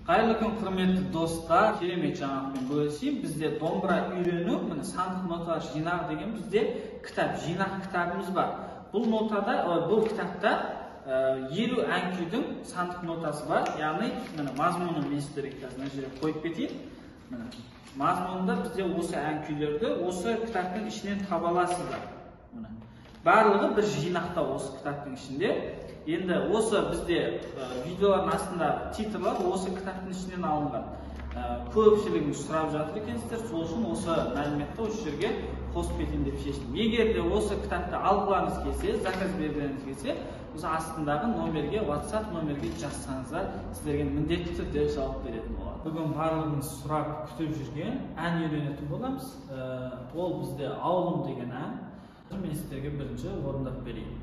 Қайырлы күн, құрметті достар, керемет жаңалықпен бөлісейін. Бізде домбыра үйрену, міне сандық ноталар жинағы деген бізде кітап, жинақ кітабымыз бар. Бұл кітапта 50 ән күйдің сандық нотасы бар. Яғни, міне мазмұны мен сіздерге мына жерге қойып кетейін. Міне мазмұнында бізде осы ән күйлерді осы кітаптың ішінен таба аласыздар. Барлығы бір жинақта осы кітаптың ішінде. Енді осы бізде видеолардың астында титрлар осы кітаптың ішінен алынған. Көпшілігіңіз сұрап жатыр екенсіздер, сол үшін осы мәліметті осы жерге қосып кетейін деп шештім. Егер де осы кітапты алғыларыңыз келсе, заказ бергіңіз келсе, осы астындағы номерге, WhatsApp номерге жазсаңыздар, сіздерге міндетті түрде жауап беретін болады. Бүгін барлығыңыз сұрап күтіп жүрген ән үйренетін боламыз. Ол бізде ауылым деген ән. Мен сіздерге бірінші орындап берейін.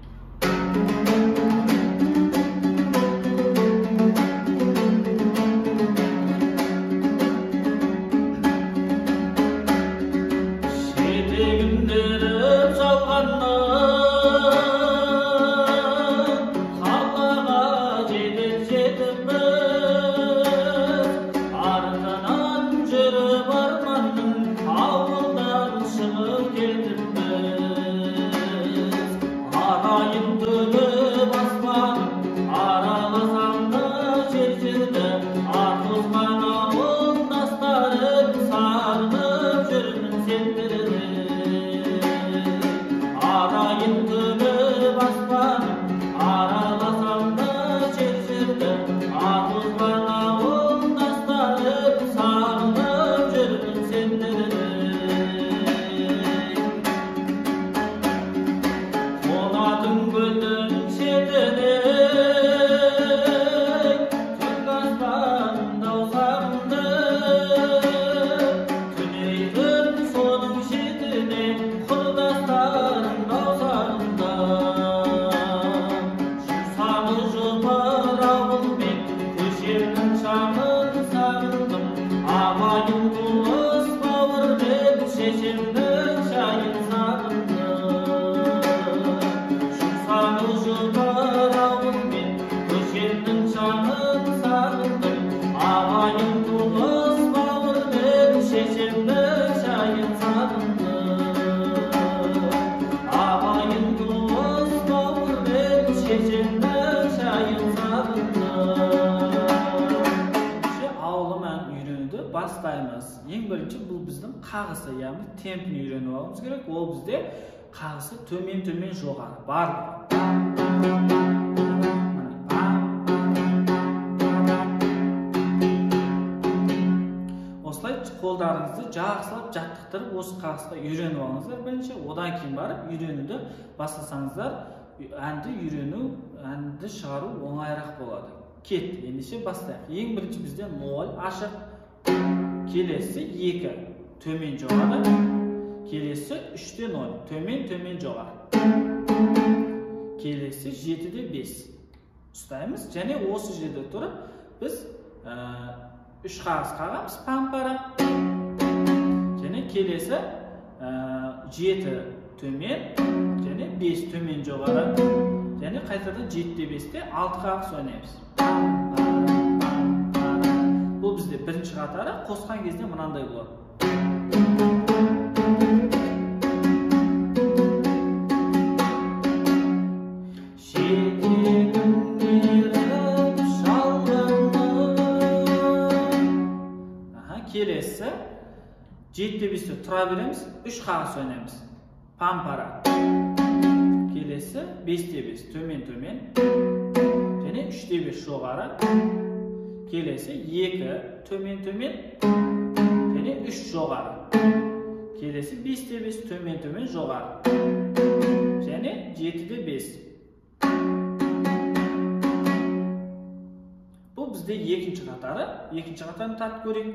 Бастаймыз. Ең бірінші бұл біздің қағысы, яғни темпін үйреніп алуымыз керек. Ол бізде қағысы төмен-төмен жоғары бар. Осылай қолдарыңызды жақсылап жаттықтырып осы қағысқа үйреніп алыңыздар бірінші. Одан кейін барып үйренуді бастасаңыздар, әнді шығару оңайырақ болады. Кет, ендеше бастайық. Ең бірінші бізде 0 ашық. Келесі 2 төмен жоғары, келесі 3-те 0 төмен жоғары, келесі 7-де 5 ұстаймыз. Және осы жерде тұрып біз 3 қағыс қағамыз пампара. Және келесі 7 төмен және 5 төмен жоғары. Және қайтадан 7-де 5-те 6 қағыс ойнаймыз. Бұл бізде бірінші қатары, қосқан кезде мынандай болады. Келесі 7-де 5-те тұра береміз, 3 қағыс ойнаймыз. Пампара. Келесі 5-де 5 төмен және 3-де 5 жоғары. Келесі 2 төмен және 3 жоғары. Келесі 5-де 5 төмен жоғары. Және 7-де 5. Бұл бізде екінші қатары. Екінші қатарын тартып көрейік.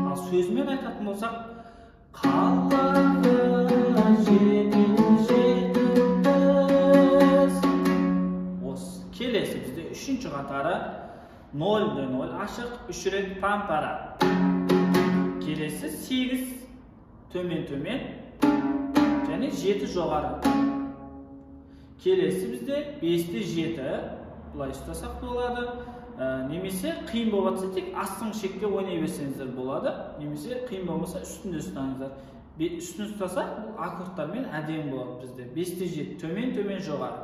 Ал сөзімен айтатын болсақ, келесі бізде үшінші қатары 0-де 0 ашық, 3 рет пампара. Келесі 8 төмен және 7 жоғары. Kelесі бізде 5-те 7 бұлай ұстасақ болады. Немесе қиын болатса тек астыңғы шекте ойнай берсеңіздер болады. Немесе қиын болмаса үстінде ұстаңыздар. Үстін ұстасақ бұл аккордтармен әдемі болады бізде. 5-те 7 төмен төмен жоғары.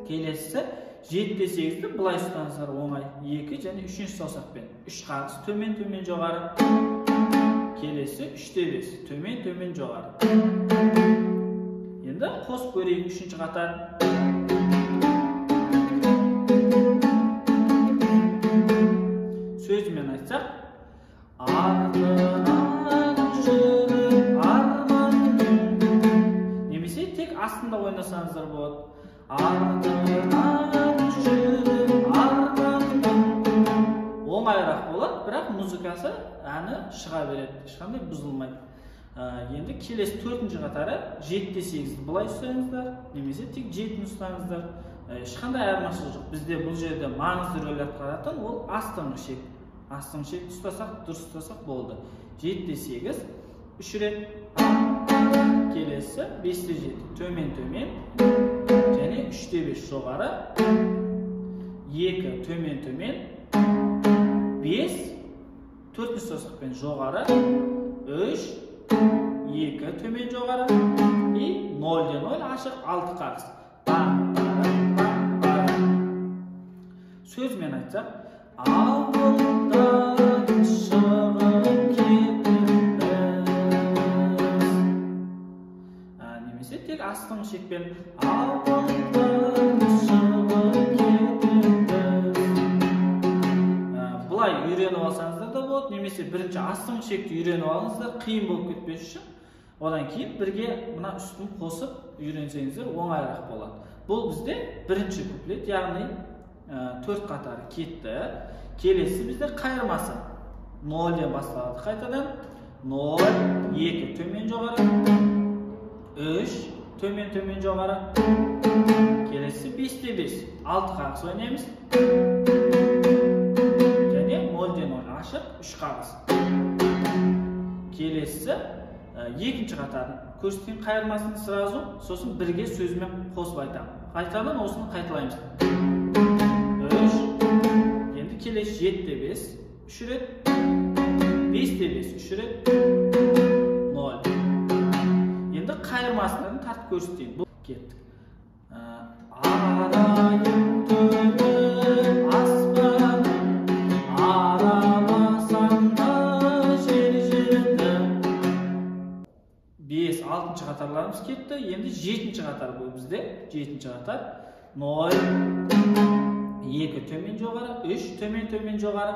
Келесі 7-те 8-ді бұлай ұстаңыздар оңай. 2 және 3-ші саусақпен. 3 қағыс төмен төмен жоғары. Келесі 3-те 5 төмен төмен жоғары. Енді қосып көрейік 3-ші қатар. Сөзімен айтсақ, артынан жүріп арманның. Немесе тек астында ойнасаңыздар болады. Артынан жүріп арманның. Оңайырақ болады, бірақ музыкасы әні шыға береді, ешқандай бұзылмайды. Енді келесі 4-ші қатары 7-те 8-ді бұлай ұстаңыздар, немесе тек 7-ні ұстаңыздар. Ешқандай айырмашылық жоқ. Бізде бұл жерде маңызды рөл атқаратын ол астыңғы шек. Астыңғы шекті ұстасақ, дұрыс ұстасақ болды. 7-те 8, 3 рет. Келесі 5-те 7 төмен төмен және 3-те 5 жоғары. 2 төмен төмен. 5 4-ші саусақпен жоғары. 3 2 төмен жоғары. И 0-де 0 ашық 6 қағыс. Сөзімен айтсақ, ауылдан шығып кетіппіз. Немесе тек астыңғы шекпен ауылдан шығып кетіппіз. Бұлай үйреніп алсаңыздар да болады, немесе бірінші астыңғы шекті үйреніп алыңыздар, қиын болып кетпес үшін. Одан кейін бірге мына үстін қосып үйренсеңіздер оңайырақ болады. Бұл бізде бірінші куплет, яғни 4 қатары кетті. Келесі бізде қайырмасы. 0-ден басталады қайтадан. 0, 2 төмен жоғары. 3 төмен төмен жоғары. Келесі 5-те 5 6 қағыс ойнаймыз. Және 0-ден 0 ашық 3 қағыс. Келесі екінші қатарын көрсеткен қайырмасын сразу, сосын бірге сөзімен қосып айтамын. Қайтадан осыны қайталаймыз. 3, енді келесі 7-те 5 3 рет. 5-те 5 3 рет. 0. Енді қайырмасынан тартып көрсетейін. Бұл кеттік. Арайым төгіп аспаным, араласам да жер жерді. 5-6-ші қатарларымыз кетті. Енді 7-ші қатар бұл бізде. 7-ші қатар. 0, 2 төмен жоғары, 3 төмен төмен жоғары.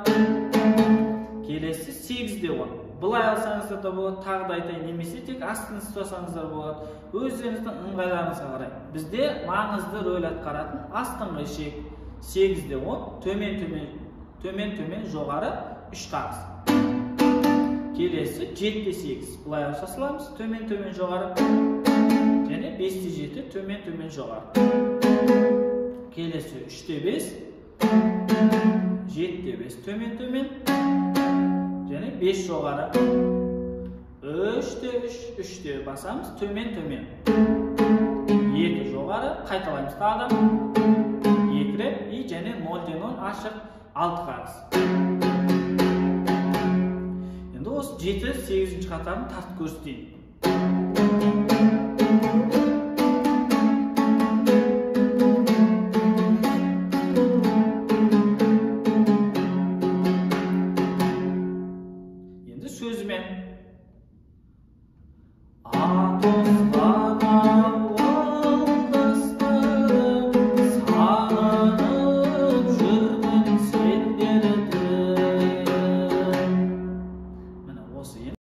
Келесі 8-де 10. Бұлай алсаңыздар да болады, тағы да айтайын, немесе тек астын ұстасаңыздар болады. Өздеріңіздің ыңғайларыңызға қарай. Бізде маңызды рөл атқаратын астыңғы шек 8-де 10, төмен төмен жоғары 3 қағыс. Келесі 7-те 8. Бұлай алса саламыз, төмен төмен жоғары. Және 5-те 7 төмен төмен жоғары. Келесі 3-те 5, 7-те 5 төмен төмен, және 5 жоғары. 3-те 3, 3-те басамыз, төмен төмен. 2 жоғары, қайталаймыз тағы. 2 рет, және 0-ден 0 ашық 6 қағыс. Енді осы 7-8-ші қатарын тартып көрсетейін.